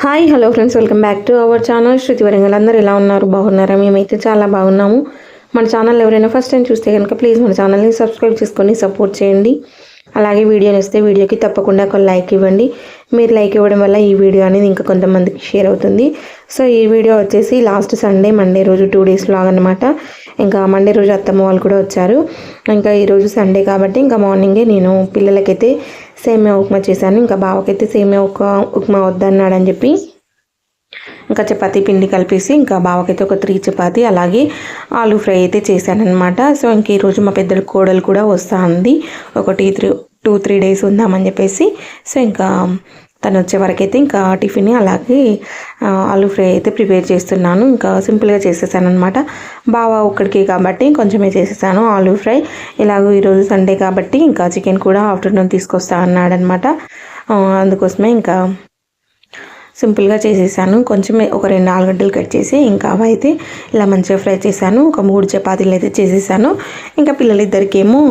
Hi hello friends, welcome back to our channel Shruti Warangal. అందరూ ఎలా ఉన్నారు? బాగున్నారా? మేమైతే చాలా బాగున్నాము. మన ఛానల్ ఎవరైనా ఫస్ట్ టైం చూస్తే కనుక ప్లీజ్ మన ఛానల్ని సబ్స్క్రైబ్ చేసుకొని సపోర్ట్ చేయండి. అలాగే వీడియోని వస్తే వీడియోకి తప్పకుండా ఒక లైక్ ఇవ్వండి. మీరు లైక్ ఇవ్వడం వల్ల ఈ వీడియో అనేది ఇంకా కొంతమందికి షేర్ అవుతుంది. సో ఈ వీడియో వచ్చేసి లాస్ట్ సండే మండే రోజు 2 days వ్లాగ్ అనమాట. ఇంకా మండే రోజు అత్తమ్మ వాళ్ళు కూడా వచ్చారు. ఇంకా ఈరోజు సండే కాబట్టి ఇంకా మార్నింగే నేను పిల్లలకైతే సేమియా ఉప్మా చేశాను. ఇంకా బావకైతే సేమియా ఉప్మా వద్దన్నాడని చెప్పి ఇంకా చపాతీ పిండి కలిపేసి ఇంకా బావకైతే ఒక 3 చపాతీ అలాగే ఆలూ ఫ్రై అయితే చేశాను అనమాట. సో ఇంక ఈరోజు మా పెద్దల కోడలు కూడా వస్తా ఉంది. ఒక 2-3 days ఉందామని చెప్పేసి. సో ఇంకా తను వచ్చే వరకు అయితే ఇంకా టిఫిన్ అలాగే ఆలూ ఫ్రై అయితే ప్రిపేర్ చేస్తున్నాను. ఇంకా సింపుల్గా చేసేసాను అనమాట. బావ ఒక్కడికి కాబట్టి కొంచెమే చేసేసాను ఆలూ ఫ్రై. ఇలాగో ఈరోజు సండే కాబట్టి ఇంకా చికెన్ కూడా ఆఫ్టర్నూన్ తీసుకొస్తా అన్నాడనమాట. అందుకోసమే ఇంకా సింపుల్గా చేసేసాను. కొంచెమే ఒక 2 ఆలుగడ్డలు కట్ చేసి ఇంకా అవైతే ఇలా మంచిగా ఫ్రై చేశాను. ఒక 3 చపాతీలు అయితే చేసేసాను. ఇంకా పిల్లలిద్దరికేమో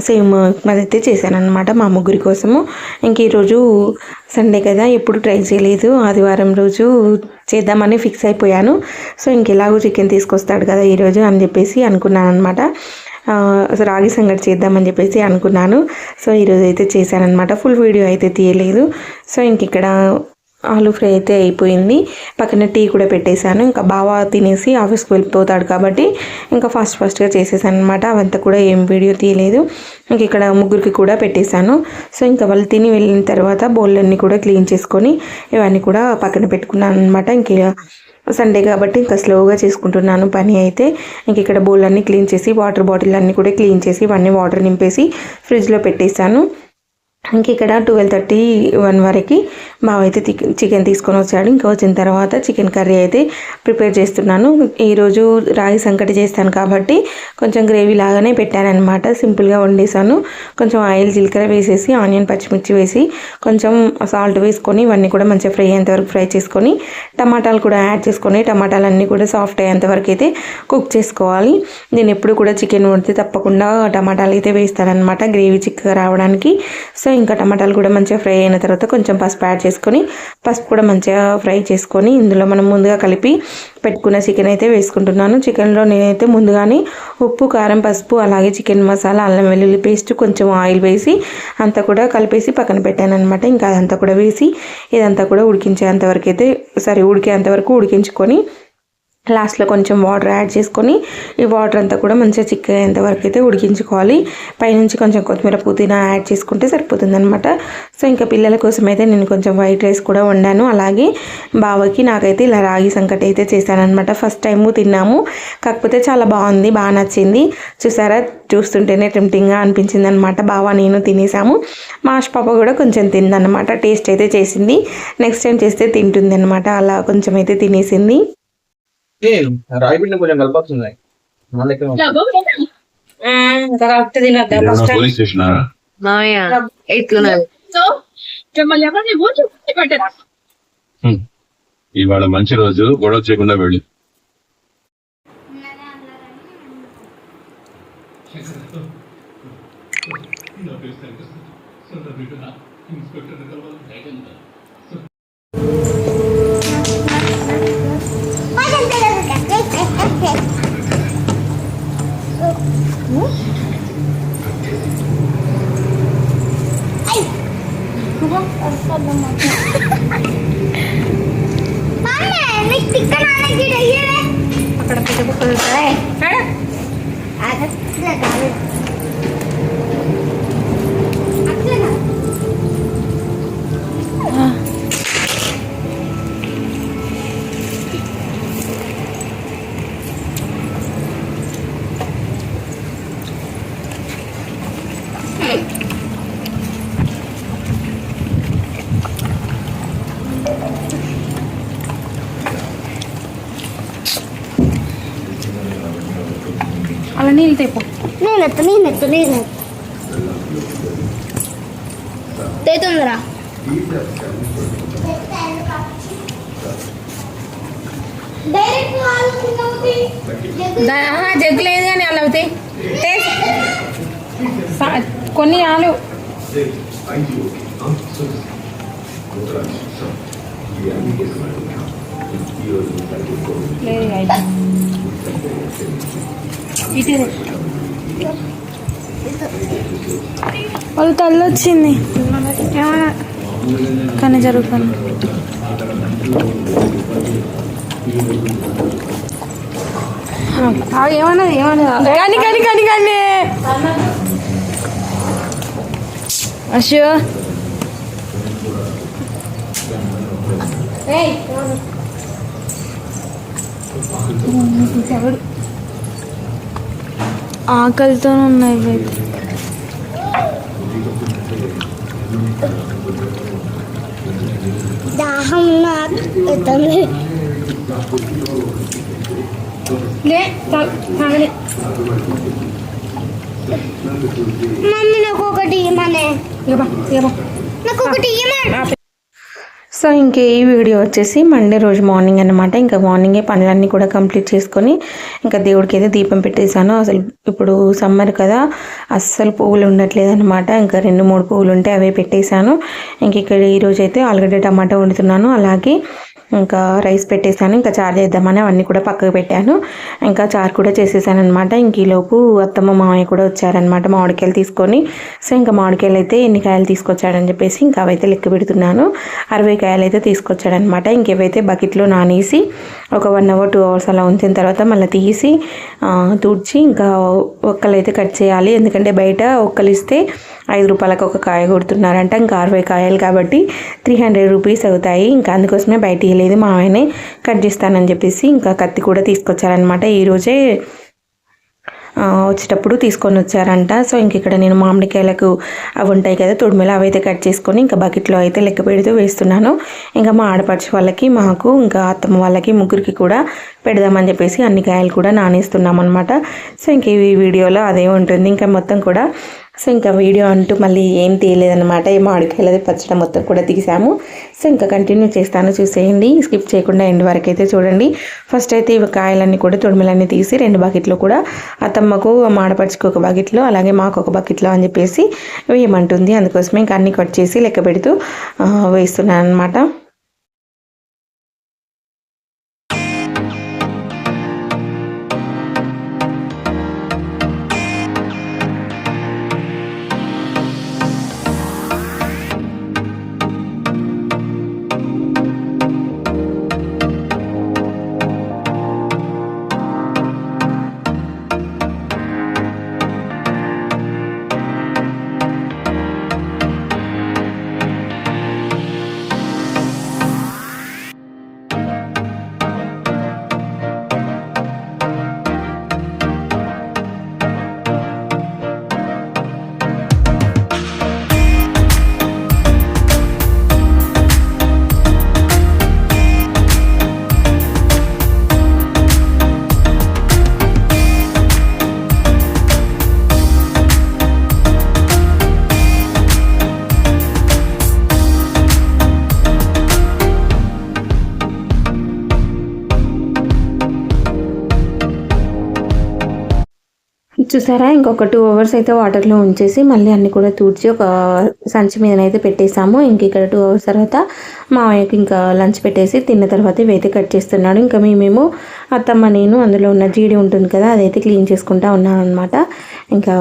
సేమ్ అయితే చేశాను అనమాట మా ముగ్గురి కోసము. ఇంక ఈరోజు సండే కదా, ఎప్పుడు ట్రై చేయలేదు. ఆదివారం రోజు చేద్దామని ఫిక్స్ అయిపోయాను. సో ఇంక ఎలాగో చికెన్ తీసుకొస్తాడు కదా ఈరోజు అని చెప్పేసి అనుకున్నాను అనమాట. రాగి సంగటి చేద్దామని చెప్పేసి అనుకున్నాను. సో ఈరోజు అయితే చేశానమాట. ఫుల్ వీడియో అయితే తీయలేదు. సో ఇంక ఇక్కడ ఆలూ ఫ్రై అయితే అయిపోయింది. పక్కన టీ కూడా పెట్టేశాను. ఇంకా బావ తినేసి ఆఫీస్కి వెళ్ళిపోతాడు కాబట్టి ఇంకా ఫాస్ట్గా చేసేసాను అనమాట. అవంతా కూడా ఏం వీడియో తీయలేదు. ఇంక ఇక్కడ ముగ్గురికి కూడా పెట్టేశాను. సో ఇంకా వాళ్ళు తిని వెళ్ళిన తర్వాత బౌల్లన్నీ కూడా క్లీన్ చేసుకొని ఇవన్నీ కూడా పక్కన పెట్టుకున్నాను అనమాట. ఇంక సండే కాబట్టి ఇంకా స్లోగా చేసుకుంటున్నాను పని అయితే. ఇంక ఇక్కడ బౌల్లన్నీ క్లీన్ చేసి వాటర్ బాటిల్ అన్నీ కూడా క్లీన్ చేసి ఇవన్నీ వాటర్ నింపేసి ఫ్రిడ్జ్లో పెట్టేశాను. ఇంక ఇక్కడ 12:30-1 వరకు బావ అయితే చికెన్ తీసుకొని వచ్చాడు. ఇంకా వచ్చిన తర్వాత చికెన్ కర్రీ అయితే ప్రిపేర్ చేస్తున్నాను. ఈరోజు రాగి సంకటి చేస్తాను కాబట్టి కొంచెం గ్రేవీ లాగానే పెట్టానమాట. సింపుల్గా వండేసాను. కొంచెం ఆయిల్ జీలకర్ర వేసేసి ఆనియన్ పచ్చిమిర్చి వేసి కొంచెం సాల్ట్ వేసుకొని ఇవన్నీ కూడా మంచిగా ఫ్రై అయ్యేంతవరకు ఫ్రై చేసుకొని టమాటాలు కూడా యాడ్ చేసుకొని టమాటాలన్నీ కూడా సాఫ్ట్ అయ్యేంతవరకు అయితే కుక్ చేసుకోవాలి. నేను ఎప్పుడు కూడా చికెన్ వండితే తప్పకుండా టమాటాలు అయితే వేస్తానమాట, గ్రేవీ చిక్కగా రావడానికి. సో ఇంకా టమాటాలు కూడా మంచిగా ఫ్రై అయిన తర్వాత కొంచెం పసుపు యాడ్ చేసుకొని పసుపు కూడా మంచిగా ఫ్రై చేసుకొని ఇందులో మనం ముందుగా కలిపి పెట్టుకున్న చికెన్ అయితే వేసుకుంటున్నాను. చికెన్లో నేనైతే ముందుగానే ఉప్పు, కారం, పసుపు అలాగే చికెన్ మసాలా, అల్లం వెల్లుల్లి పేస్ట్, కొంచెం ఆయిల్ వేసి అంతా కూడా కలిపేసి పక్కన పెట్టాను అనమాట. ఇంకా అదంతా కూడా వేసి ఇదంతా కూడా ఉడికేంతవరకు ఉడికించుకొని లాస్ట్లో కొంచెం వాటర్ యాడ్ చేసుకొని ఈ వాటర్ అంతా కూడా మంచిగా చిక్కయ్యేంతవరకు అయితే ఉడికించుకోవాలి. పైనుంచి కొంచెం కొత్తిమీర, పుదీనా యాడ్ చేసుకుంటే సరిపోతుందనమాట. సో ఇంకా పిల్లల కోసం అయితే నేను కొంచెం వైట్ రైస్ కూడా వండాను. అలాగే బావకి నాకైతే ఇలా రాగి సంకటి అయితే చేశానమాట. ఫస్ట్ టైము తిన్నాము, కాకపోతే చాలా బాగుంది, బాగా నచ్చింది. చూసారా, చూస్తుంటేనే టెంప్టింగ్గా అనిపించింది అనమాట. బావ నేను తినేసాము. మాష్ పాప కూడా కొంచెం తిందనమాట. టేస్ట్ అయితే చేసింది. నెక్స్ట్ టైం చేస్తే తింటుంది అనమాట. అలా కొంచెం అయితే తినేసింది. రాయిపిండి కొంచెం కలపాల్సింది. ఇవాళ మంచి రోజు, గొడవ చేయకుండా వెళ్ళి అక్కడ పెద్ద బుక్కలు ఉంటాయి. అలా నీళ్ళు తెప్పు. నేను తేతుందిరా. జగ్గు లేదు కానీ అలా అవుతాయి. కొన్ని ఆలు వాళ్ళు తల్లి వచ్చింది కానీ జరుగుతుంది. ఏమన్నది కానీ కానీ కానీ కానీ అశో ఆకలితో ఉన్నాయి అయితే. దాహం నాకు మమ్మీ నాకు ఒకటి ఇమ్మనే, నాకు ఒకటి ఇమ్మనే. సో ఇంక ఈ వీడియో వచ్చేసి మండే రోజు మార్నింగ్ అనమాట. ఇంకా మార్నింగే పనులన్నీ కూడా కంప్లీట్ చేసుకొని ఇంకా దేవుడికి అయితే దీపం పెట్టేశాను. అసలు ఇప్పుడు సమ్మర్ కదా, అస్సలు పువ్వులు ఉండట్లేదు అనమాట. ఇంకా 2-3 పువ్వులు ఉంటే అవే పెట్టేశాను. ఇంక ఇక్కడ ఈరోజు అయితే ఆలుగడ్డ టమాటా వండుతున్నాను. అలాగే ఇంకా రైస్ పెట్టేశాను. ఇంకా చారు చేద్దామని అవన్నీ కూడా పక్కకు పెట్టాను. ఇంకా చారు కూడా చేసేసాను అనమాట. ఇంక ఈలోపు అత్తమ్మ మామయ్య కూడా వచ్చారనమాట మామిడికాయలు తీసుకొని. సో ఇంకా మామిడికాయలు అయితే ఎన్ని కాయలు తీసుకొచ్చాడని చెప్పేసి ఇంకా అవైతే లెక్క పెడుతున్నాను. 60 కాయలు అయితే తీసుకొచ్చాడనమాట. ఇంకేవైతే బకెట్లో నానేసి ఒక 1 అవర్ 2 అవర్స్ అలా ఉంచిన తర్వాత మళ్ళీ తీసి తుడిచి ఇంకా ఒక్కలు అయితే కట్ చేయాలి. ఎందుకంటే బయట ఒక్కలు ఇస్తే 5 రూపాయలకు ఒక కాయ కొడుతున్నారంట. ఇంకా 60 కాయలు కాబట్టి 300 రూపీస్ అవుతాయి. ఇంకా అందుకోసమే బయట లేదు, మా ఆయనే కట్ చేస్తానని చెప్పేసి ఇంకా కత్తి కూడా తీసుకొచ్చారనమాట. ఈరోజే వచ్చేటప్పుడు తీసుకొని వచ్చారంట. సో ఇంక ఇక్కడ నేను మామిడికాయలకు అవి ఉంటాయి కదా తొడిమెలు, అవి అయితే కట్ చేసుకొని ఇంకా బకెట్లో అయితే లెక్క పెడుతూ వేస్తున్నాను. ఇంకా మా ఆడపడుచు వాళ్ళకి, మాకు, ఇంకా అత్తమ్మ వాళ్ళకి ముగ్గురికి కూడా పెడదామని చెప్పేసి అన్ని కాయలు కూడా నానేస్తున్నాం అనమాట. సో ఇంక ఈ వీడియోలో అదే ఉంటుంది ఇంకా మొత్తం కూడా. సో ఇంకా వీడియో అంటూ మళ్ళీ ఏం తీయలేదన్నమాట. ఈ మామిడికాయలది పచ్చడి మొత్తం కూడా తీసాము. సో ఇంకా కంటిన్యూ చేస్తాను, చూసేయండి, స్కిప్ చేయకుండా ఎండ్ వరకు అయితే చూడండి. ఫస్ట్ అయితే ఇవి కాయలన్నీ కూడా తొడిమెలన్నీ తీసి 2 బకెట్లో కూడా అత్తమ్మకు, మాడపడుచుకు ఒక బకెట్లో, అలాగే మాకు ఒక బకెట్లో అని చెప్పేసి వేయమంటుంది. అందుకోసమే ఇంకా అన్నీ కట్ చేసి లెక్క పెడుతూ వేస్తున్నాను అనమాట. చూసారా, ఇంకొక 2 అవర్స్ అయితే వాటర్లో ఉంచేసి మళ్ళీ అన్నీ కూడా తూడ్చి ఒక సంచి మీదనైతే పెట్టేసాము. ఇంక ఇక్కడ 2 అవర్స్ తర్వాత మామయ్యకి ఇంకా లంచ్ పెట్టేసి తిన్న తర్వాత ఇవైతే కట్ చేస్తున్నాడు. ఇంకా మేమేమో అత్తమ్మ నేను అందులో ఉన్న జీడి ఉంటుంది కదా, అదైతే క్లీన్ చేసుకుంటా ఉన్నాను అనమాట. ఇంకా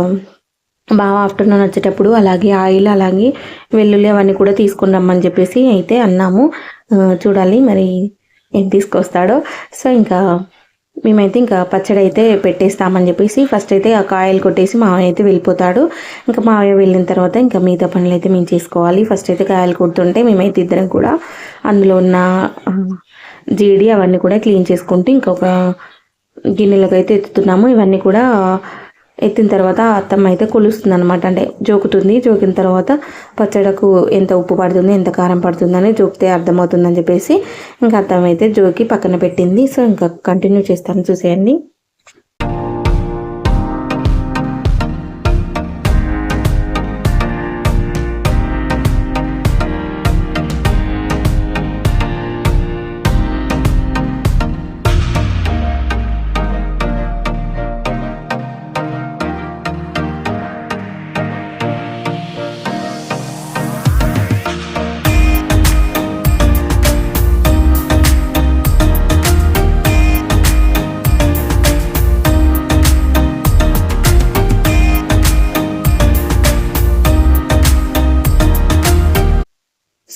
బాగా ఆఫ్టర్నూన్ వచ్చేటప్పుడు అలాగే ఆయిల్, అలాగే వెల్లుల్లి అవన్నీ కూడా తీసుకుని రమ్మని చెప్పేసి అయితే అన్నాము. చూడాలి మరి ఏం తీసుకొస్తాడో. సో ఇంకా మేమైతే ఇంకా పచ్చడి అయితే పెట్టేస్తామని చెప్పేసి ఫస్ట్ అయితే ఆ కాయలు కొట్టేసి మావయ్య అయితే వెళ్ళిపోతాడు. ఇంకా మావయ్య వెళ్ళిన తర్వాత ఇంకా మిగతా పనులు అయితే మేము చేసుకోవాలి. ఫస్ట్ అయితే కాయలు కొడుతుంటే మేమైతే ఇద్దరం కూడా అందులో ఉన్న జీడి అవన్నీ కూడా క్లీన్ చేసుకుంటూ ఇంకొక గిన్నెలకు అయితే ఎత్తుతున్నాము. ఇవన్నీ కూడా ఎత్తిన తర్వాత అత్తమ్మ అయితే కొలుస్తుంది అనమాట. అంటే జోకుతుంది. జోకిన తర్వాత పచ్చడకు ఎంత ఉప్పు పడుతుంది, ఎంత కారం పడుతుందని జోకితే అర్థమవుతుందని చెప్పేసి ఇంకా అత్తమ్మ అయితే జోకి పక్కన పెట్టింది. సో ఇంకా కంటిన్యూ చేస్తాను, చూసేయండి.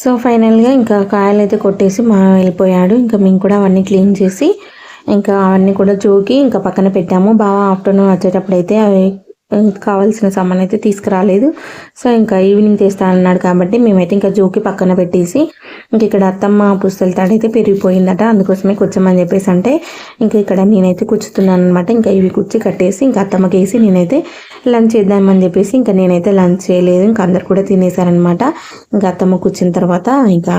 సో ఫైనల్గా ఇంకా కాయలు అయితే కొట్టేసి మా వెళ్ళిపోయాడు. ఇంకా మేము కూడా అవన్నీ క్లీన్ చేసి ఇంకా అవన్నీ కూడా జోకి ఇంకా పక్కన పెట్టాము. బాగా ఆఫ్టర్నూన్ వచ్చేటప్పుడు అయితే అవి కావాల్సిన సామాన్ అయితే తీసుకురాలేదు. సో ఇంకా ఈవినింగ్ తెస్తానన్నాడు కాబట్టి మేమైతే ఇంకా జోకి పక్కన పెట్టేసి ఇంక ఇక్కడ అత్తమ్మ పుస్తల తాడైతే పెరిగిపోయిందట, అందుకోసమే కూర్చోమని చెప్పేసి అంటే ఇంకా ఇక్కడ నేనైతే కూర్చుతున్నాను అనమాట. ఇంకా ఇవి కూర్చి కట్టేసి ఇంకా అత్తమ్మకి వేసి నేనైతే లంచ్ చేద్దామని చెప్పేసి ఇంకా నేనైతే లంచ్ చేయలేదు. ఇంకా అందరు కూడా తినేసారనమాట. ఇంకా అత్తమ్మ కూర్చున్న తర్వాత ఇంకా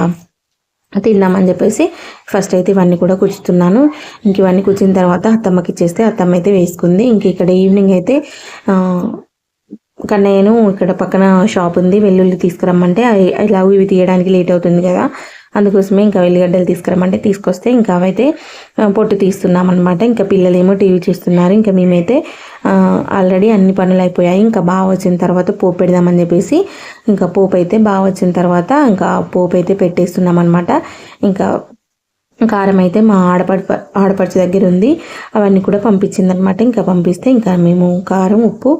తిందామని చెప్పేసి ఫస్ట్ అయితే ఇవన్నీ కూడా కూర్చుతున్నాను. ఇంక ఇవన్నీ కూర్చిన తర్వాత అత్తమ్మకి ఇచ్చేస్తే అత్తమ్మ అయితే వేసుకుంది. ఇంక ఇక్కడ ఈవినింగ్ అయితే కన్నయ్యను ఇక్కడ పక్కన షాప్ ఉంది, వెల్లుల్లి తీసుకురమ్మంటే ఇలా ఇవి తీయడానికి లేట్ అవుతుంది కదా, అందుకోసమే ఇంకా వెల్లిగడ్డలు తీసుకురమ్మంటే తీసుకొస్తే ఇంకా అవైతే పొట్టు తీస్తున్నాం అనమాట. ఇంకా పిల్లలేమో టీవీ చూస్తున్నారు. ఇంకా మేమైతే ఆల్రెడీ అన్ని పనులు అయిపోయాయి. ఇంకా బాగా వచ్చిన తర్వాత పోపు పెడదామని చెప్పేసి ఇంకా పోపు అయితే బాగా వచ్చిన తర్వాత ఇంకా పోపు అయితే పెట్టేస్తున్నాం అనమాట. ఇంకా కారం అయితే మా ఆడపడుచు దగ్గర ఉంది, అవన్నీ కూడా పంపించిందనమాట. ఇంకా పంపిస్తే ఇంకా మేము కారం ఉప్పు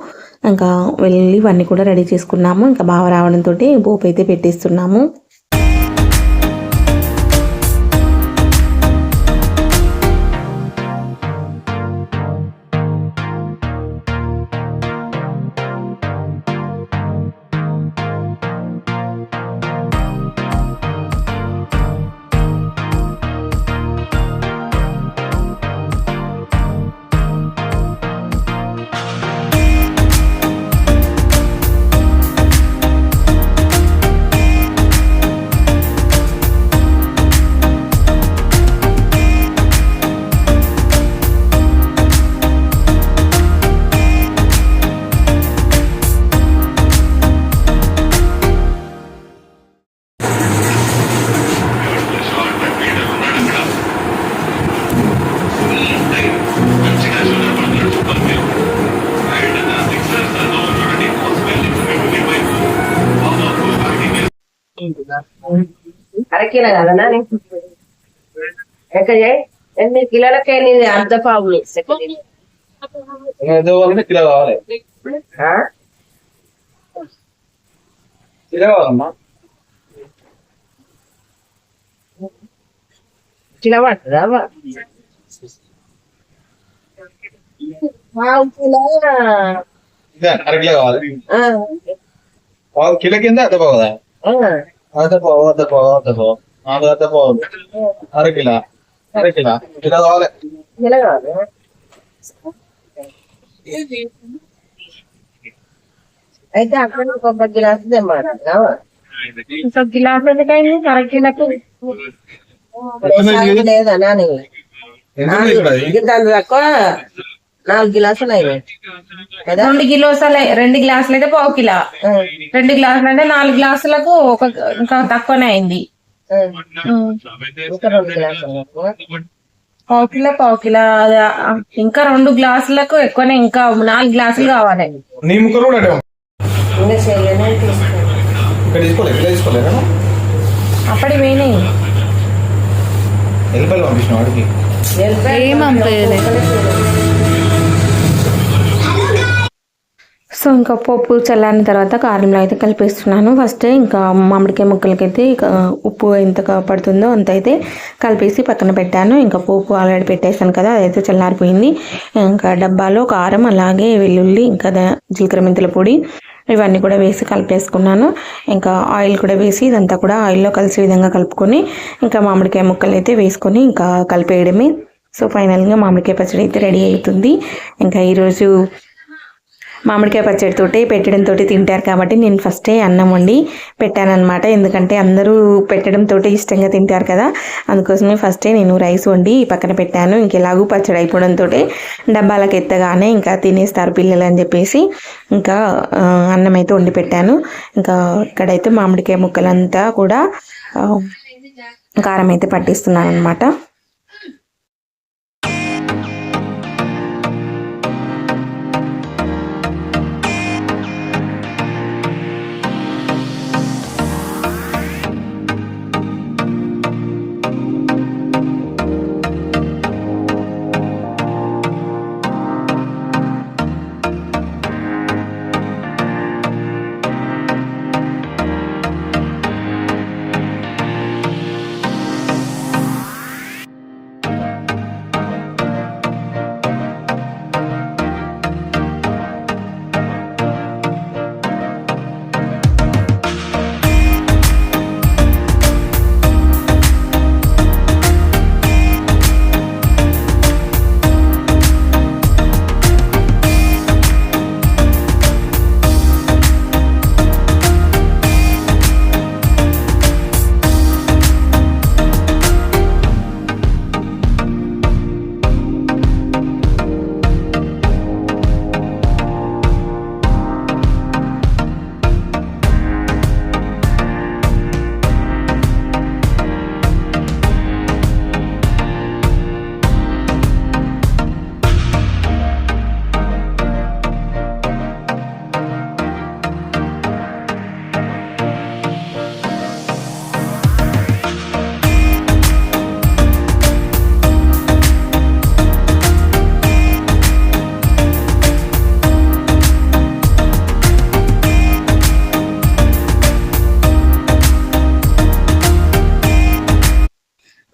ఇంకా వెల్లుల్లి ఇవన్నీ కూడా రెడీ చేసుకున్నాము. ఇంకా బాగా రావడంతో పోపు అయితే పెట్టేస్తున్నాము. అరకిలో కదనా ఎక్కడ 8 కిలోలకే నీది అర్ధ పావులు కిలో కావాలి, కిలో కావాలమ్మా. కిలో పడుతుందా పావు కిలో అరకిలో కావాలి. పావు కిలో కింద అర్ధ పావు కదా, అర్ధ పావు అర్ధ పావు అర్ధ పావు 4 అర్ధ పావు అరకిలో కిలో కావాలి. కిలో కావాలి. అయితే అక్కడ ఒక గిలాసు తెమ్మంటున్నా, ఇంకొక గిలాసు ఎందుకైంది అరకిలకు లేదా నాని దాని తక్కువ 4 గిలాసులు అయినాయి కదా. 2 గ్లాసులు అయితే పావు కిలో, 2 గ్లాసులు అంటే 4 గ్లాసులకు ఒక ఇంకా తక్కువనే అయింది. ఇంకా 2 గిలాసులు పావు కిలో ఇంకా 2 గ్లాసులకు ఎక్కువనే, ఇంకా 4 గ్లాసులు కావాలి. నీ ముక్కలు కూడా ఇంకా చేయలేనే తీసుకోలేదు అప్పటి పోయినాయి. ఎల్లిపాయలు పంపించిన వాడికి సో ఇంకా పప్పు చల్లారిన తర్వాత కారంలో అయితే కలిపేస్తున్నాను. ఫస్ట్ ఇంకా మామిడికాయ ముక్కలకైతే ఉప్పు ఎంత పడుతుందో అంత అయితే కలిపేసి పక్కన పెట్టాను. ఇంకా పోపు ఆల్రెడీ పెట్టేసాను కదా, అదైతే చల్లారిపోయింది. ఇంకా డబ్బాలో కారం అలాగే వెల్లుల్లి ఇంకా జీలకర్ర మెంతుల పొడి ఇవన్నీ కూడా వేసి కలిపేసుకున్నాను. ఇంకా ఆయిల్ కూడా వేసి ఇదంతా కూడా ఆయిల్లో కలిసే విధంగా కలుపుకొని ఇంకా మామిడికాయ ముక్కలు అయితే వేసుకొని ఇంకా కలిపేయడమే. సో ఫైనల్గా మామిడికాయ పచ్చడి అయితే రెడీ అవుతుంది. ఇంకా ఈరోజు మామిడికాయ పచ్చడితోటి పెట్టడంతో తింటారు కాబట్టి నేను ఫస్టే అన్నం వండి పెట్టానన్నమాట. ఎందుకంటే అందరూ పెట్టడంతో ఇష్టంగా తింటారు కదా, అందుకోసమే ఫస్టే నేను రైస్ వండి పక్కన పెట్టాను. ఇంకెలాగూ పచ్చడి అయిపోవడంతో డబ్బాలకు ఎత్తగానే ఇంకా తినేస్తారు పిల్లలు అని చెప్పేసి ఇంకా అన్నం అయితే వండి పెట్టాను. ఇంకా ఇక్కడైతే మామిడికాయ ముక్కలంతా కూడా కారం అయితే పట్టిస్తున్నాను అనమాట.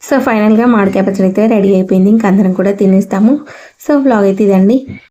సో ఫైనల్గా మామిడికాయ పచ్చడి అయితే రెడీ అయిపోయింది. ఇంక అందరం కూడా తినేస్తాము. సో వ్లాగ్ అయితే ఇదండి.